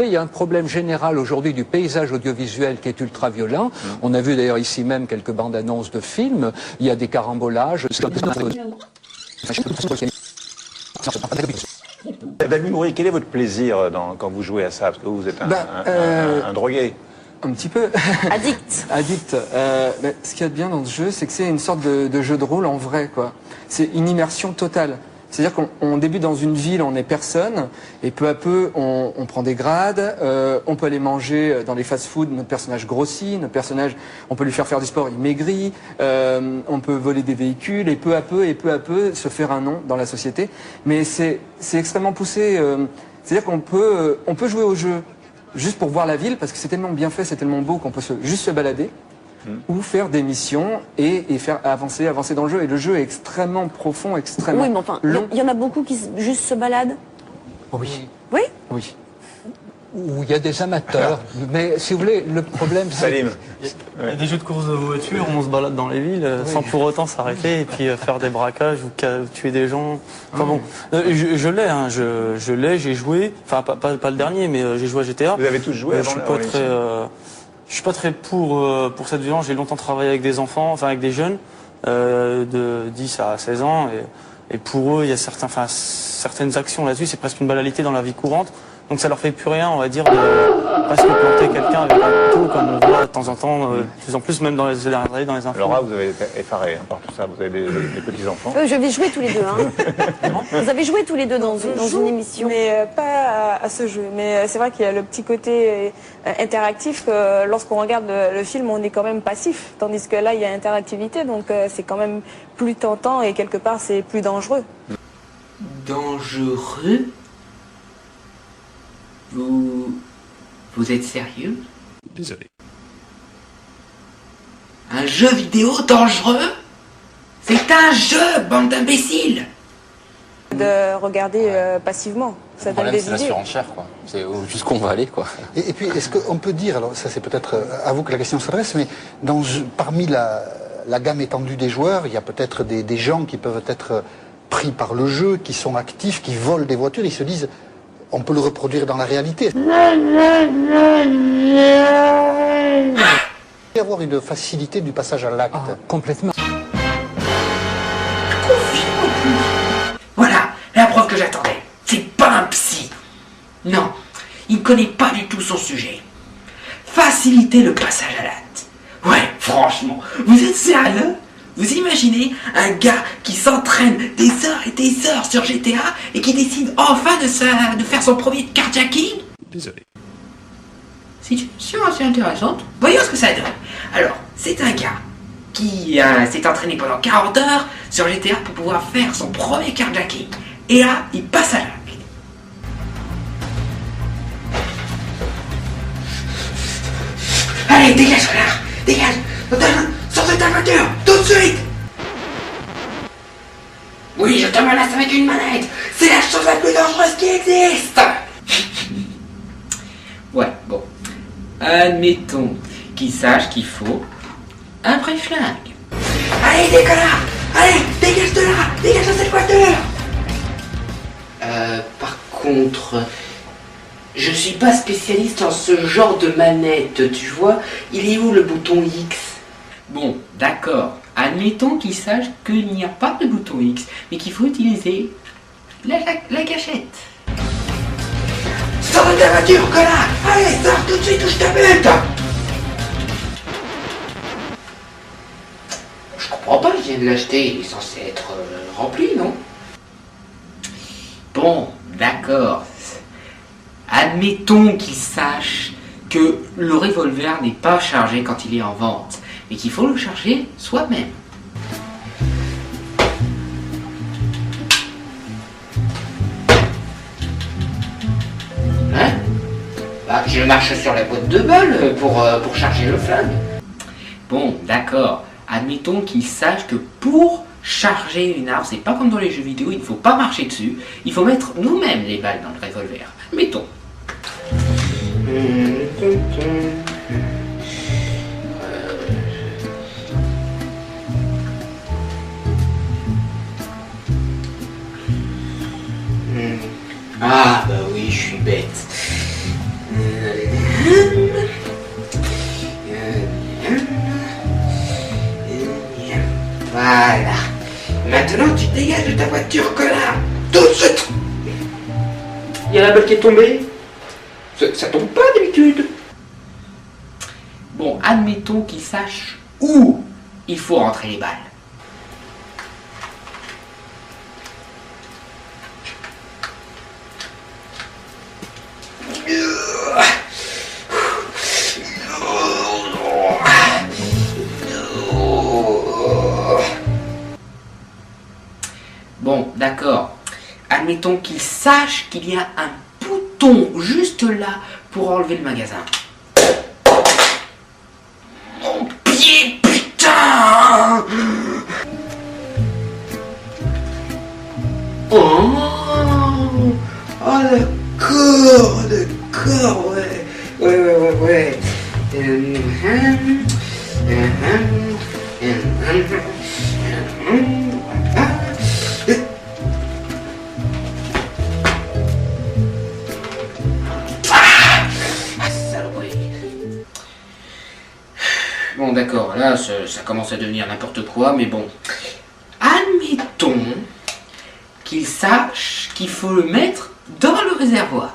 Il y a un problème général aujourd'hui du paysage audiovisuel qui est ultra violent. On a vu d'ailleurs ici même quelques bandes annonces de films. Il y a des carambolages. Valmy Mourier, quel est votre plaisir quand vous jouez à ça? Parce que vous êtes un drogué. Un petit peu. Addict. Addict. Ce qu'il y a de bien dans ce jeu, c'est que c'est une sorte de jeu de rôle en vrai, quoi. C'est une immersion totale. C'est-à-dire qu'on débute dans une ville, on est personne, et peu à peu, on prend des grades, on peut aller manger dans les fast-foods, notre personnage grossit, notre personnage, on peut lui faire du sport, il maigrit, on peut voler des véhicules, et peu à peu, se faire un nom dans la société. Mais c'est extrêmement poussé, c'est-à-dire qu'on peut jouer au jeu juste pour voir la ville, parce que c'est tellement bien fait, c'est tellement beau qu'on peut juste se balader, ou faire des missions et faire avancer dans le jeu. Et le jeu est extrêmement profond, extrêmement Oui, mais enfin, long. il y en a beaucoup qui juste se baladent. Oui. Oui. Oui. Où il y a des amateurs. Mais si vous voulez, le problème, c'est... Salim. Il y a des jeux de course de voiture, on se balade dans les villes sans pour autant s'arrêter et puis faire des braquages ou tuer des gens. Enfin bon, je l'ai, hein, je l'ai, j'ai joué, enfin pas le dernier, mais j'ai joué à GTA. Vous avez tous joué avant Je suis pas très pour cette violence. J'ai longtemps travaillé avec des enfants, enfin avec des jeunes de 10 à 16 ans et pour eux, il y a certaines actions là-dessus, c'est presque une banalité dans la vie courante. Donc ça leur fait plus rien, on va dire, de presque planter quelqu'un avec un couteau, comme on voit de temps en temps, de plus en plus, même dans les dernières années, dans les infos. Laura, vous avez été effaré par tout ça. Vous avez des petits-enfants. Je vais jouer tous les deux. Hein. Vous avez joué tous les deux dans une émission. Mais pas à ce jeu. Mais c'est vrai qu'il y a le petit côté interactif que lorsqu'on regarde le film, on est quand même passif. Tandis que là, il y a interactivité, donc c'est quand même plus tentant et quelque part, c'est plus dangereux. Dangereux? Vous êtes sérieux? Désolé. Un jeu vidéo dangereux? C'est un jeu, bande d'imbéciles! De regarder passivement. Ça donne des idées. C'est la surenchère, quoi. C'est jusqu'où on va aller, quoi. Et puis, est-ce qu'on peut dire, alors ça c'est peut-être à vous que la question s'adresse, mais parmi la gamme étendue des joueurs, il y a peut-être des gens qui peuvent être pris par le jeu, qui sont actifs, qui volent des voitures, ils se disent, on peut le reproduire dans la réalité. Et avoir une facilité du passage à l'acte. Complètement. Voilà, la preuve que j'attendais. C'est pas un psy. Non, il ne connaît pas du tout son sujet. Faciliter le passage à l'acte. Ouais, franchement, vous êtes sérieux? Vous imaginez un gars qui s'entraîne des heures et des heures sur GTA et qui décide enfin de faire son premier carjacking? Désolé. Situation assez intéressante. Voyons ce que ça donne. Alors, c'est un gars qui s'est entraîné pendant 40 heures sur GTA pour pouvoir faire son premier carjacking. Et là, il passe à l'acte. Allez, dégage, connard! Dégage! Sors de ta voiture! Tout de suite! Oui, je te menace avec une manette! C'est la chose la plus dangereuse qui existe! Ouais, bon. Admettons qu'il sache qu'il faut un vrai flingue. Allez, des connards! Allez, dégage de là! Dégage de cette voiture! Par contre, je suis pas spécialiste en ce genre de manette, tu vois. Il est où le bouton X? Bon, d'accord. Admettons qu'il sache qu'il n'y a pas de bouton X, mais qu'il faut utiliser la gâchette. Sors de ta voiture, connard! Allez, sors tout de suite ou je te bute! Je comprends pas, je viens de l'acheter, il est censé être rempli, non? Bon, d'accord. Admettons qu'il sache que le revolver n'est pas chargé quand il est en vente, mais qu'il faut le charger soi-même. Hein? Bah, je marche sur la boîte de balles pour charger le flingue. Bon, d'accord. Admettons qu'il sache que pour charger une arme, c'est pas comme dans les jeux vidéo, il ne faut pas marcher dessus, il faut mettre nous-mêmes les balles dans le revolver. Mettons. Ah bah oui, je suis bête. Voilà. Maintenant, tu dégages de ta voiture, connard. Tout de suite. Il y a la balle qui est tombée. Ça tombe pas d'habitude. Bon, admettons qu'il sache où il faut rentrer les balles. Bon, d'accord. Admettons qu'il sache qu'il y a un bouton juste là pour enlever le magasin. Mon pied, putain! Oh, d'accord, ouais. Ouais. Bon, d'accord, là, ça commence à devenir n'importe quoi, mais bon. Admettons qu'il sache qu'il faut le mettre dans le réservoir.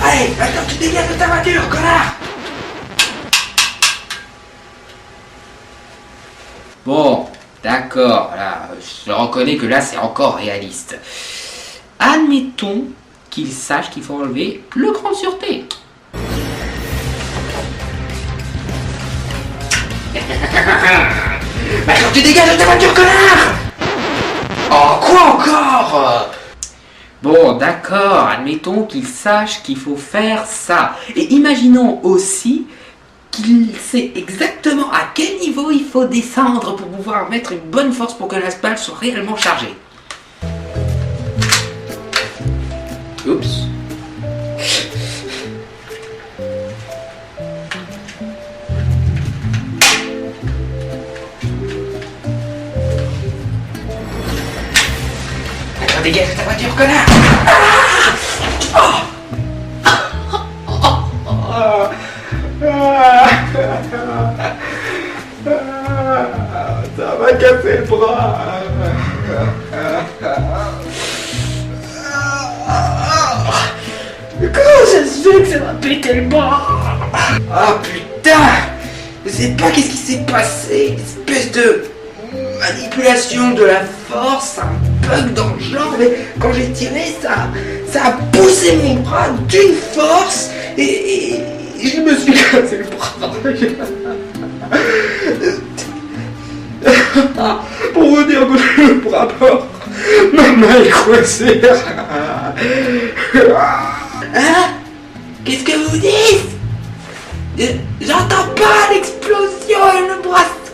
Allez, maintenant tu dégages de ta voiture, connard! Bon, d'accord, là, je reconnais que là, c'est encore réaliste. Admettons qu'il sache qu'il faut enlever le cran de sûreté. Maintenant tu dégages de ta voiture, connard! Oh, quoi encore? Bon, d'accord, admettons qu'il sache qu'il faut faire ça. Et imaginons aussi qu'il sait exactement à quel niveau il faut descendre pour pouvoir mettre une bonne force pour que la balle soit réellement chargée. Oups. Attends, dégage ta voiture, connard! Ça m'a cassé le bras! Comment ça se fait que ça m'a pété le bras? Ah putain! Je sais pas qu'est-ce qui s'est passé, une espèce de manipulation de la force, un bug dans le genre, mais quand j'ai tiré, ça a poussé mon bras d'une force et je me suis cassé le bras. Pour vous dire que le bras mort, ma main est coincée. Hein? Qu'est-ce que vous dites? J'entends pas l'explosion et le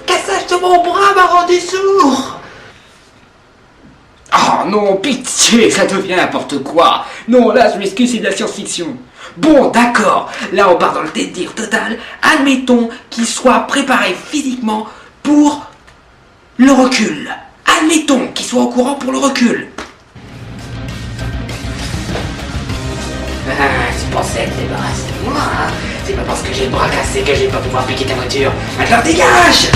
cassage de mon bras m'a rendu sourd. Oh non, pitié, ça devient n'importe quoi. Non, là, je m'excuse, c'est de la science-fiction. Bon, d'accord, là on part dans le délire total. Admettons qu'il soit préparé physiquement pour le recul. Admettons qu'il soit au courant pour le recul. Tu pensais te débarrasser de moi, hein? C'est pas parce que j'ai le bras cassé que je vais pas pouvoir piquer ta voiture. Maintenant dégage!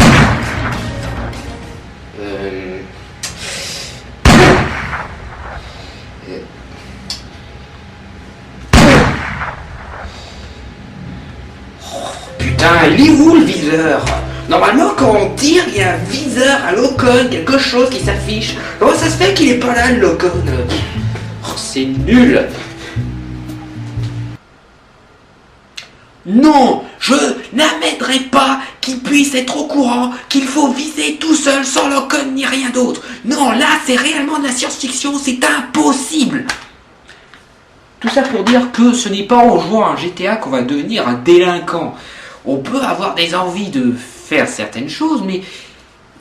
Oh, putain, il est où le viseur? Normalement, quand on tire, il y a un viseur, un lock-on, quelque chose qui s'affiche. Comment ça se fait qu'il est pas là, le lock-on? Oh, c'est nul! Non, je n'admettrai pas qu'il puisse être au courant qu'il faut viser tout seul sans lock-on ni rien d'autre. Non, là, c'est réellement de la science-fiction, c'est impossible. Tout ça pour dire que ce n'est pas en jouant à un GTA qu'on va devenir un délinquant. On peut avoir des envies de faire certaines choses, mais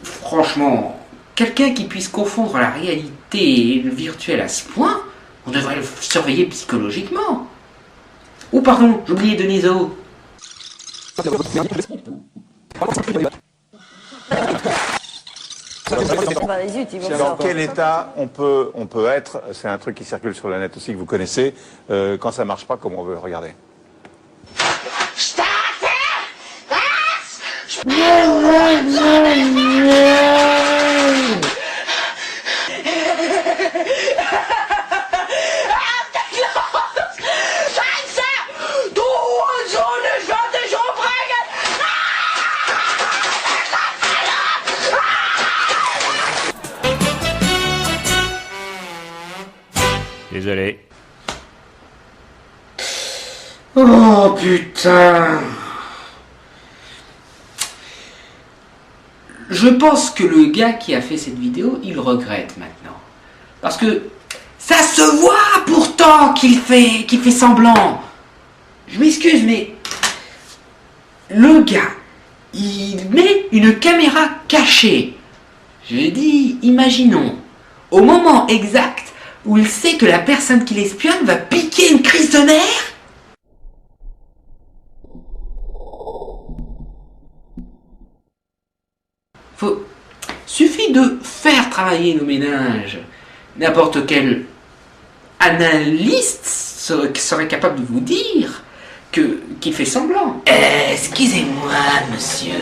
franchement, quelqu'un qui puisse confondre la réalité et le virtuel à ce point, on devrait le surveiller psychologiquement. Oh pardon, j'ai oublié Deniso. Dans quel état on peut être, c'est un truc qui circule sur le net aussi que vous connaissez, quand ça marche pas, comment on veut regarder? Stop it! Désolé. Oh putain. Je pense que le gars qui a fait cette vidéo, il regrette maintenant. Parce que ça se voit pourtant qu'il fait semblant. Je m'excuse, mais le gars, il met une caméra cachée. Je dis, imaginons, au moment exact où il sait que la personne qui l'espionne va piquer une crise de nerfs. Suffit de faire travailler nos ménages. N'importe quel analyste serait capable de vous dire qu'il fait semblant. Excusez-moi, monsieur.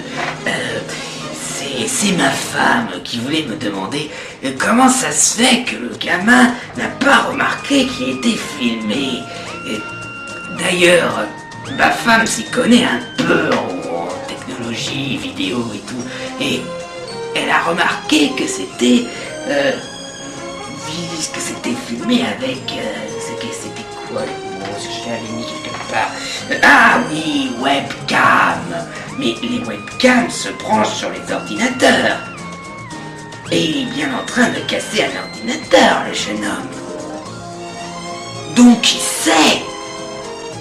C'est ma femme qui voulait me demander comment ça se fait que le gamin n'a pas remarqué qu'il était filmé. D'ailleurs, ma femme s'y connaît un peu en technologie, vidéo et tout. Et elle a remarqué que c'était filmé avec... c'était quoi le mot? Je l'avais mis quelque part. Ah oui, webcam. Mais les webcams se branchent sur les ordinateurs. Et il est bien en train de casser un ordinateur, le jeune homme. Donc il sait.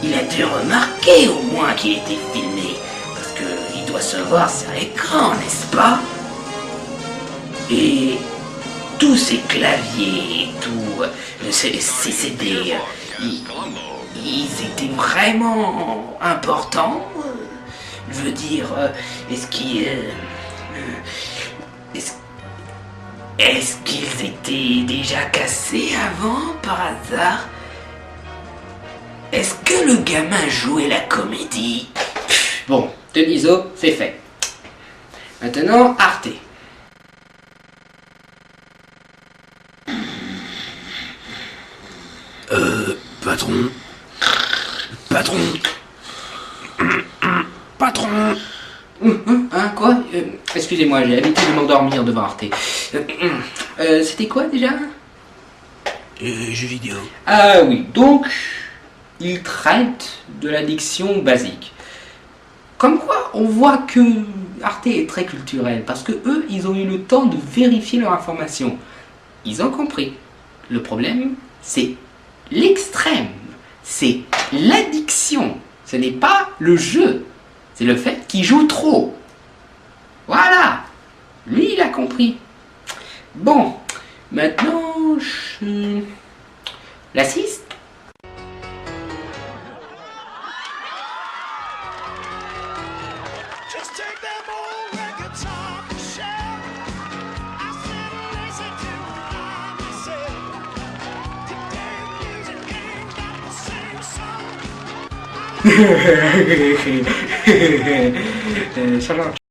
Il a dû remarquer au moins qu'il était filmé. Parce qu'il doit se voir sur l'écran, n'est-ce pas? Et tous ces claviers, ces CD, ils étaient vraiment importants. Je veux dire, est-ce qu'ils étaient déjà cassés avant, par hasard? Est-ce que le gamin jouait la comédie? Bon, Deniso, c'est fait. Maintenant, Arte. Patron. Patron. Hein, quoi? Excusez-moi, j'ai l'habitude de m'endormir devant Arte. C'était quoi déjà? Jeux vidéo. Ah oui, donc, il traite de l'addiction basique. Comme quoi, on voit que Arte est très culturel, parce que eux, ils ont eu le temps de vérifier leur information. Ils ont compris. Le problème, c'est l'extrême. C'est l'addiction. Ce n'est pas le jeu. C'est le fait qu'il joue trop. Voilà. Lui, il a compris. Bon. Maintenant, je l'assiste. Ça marche.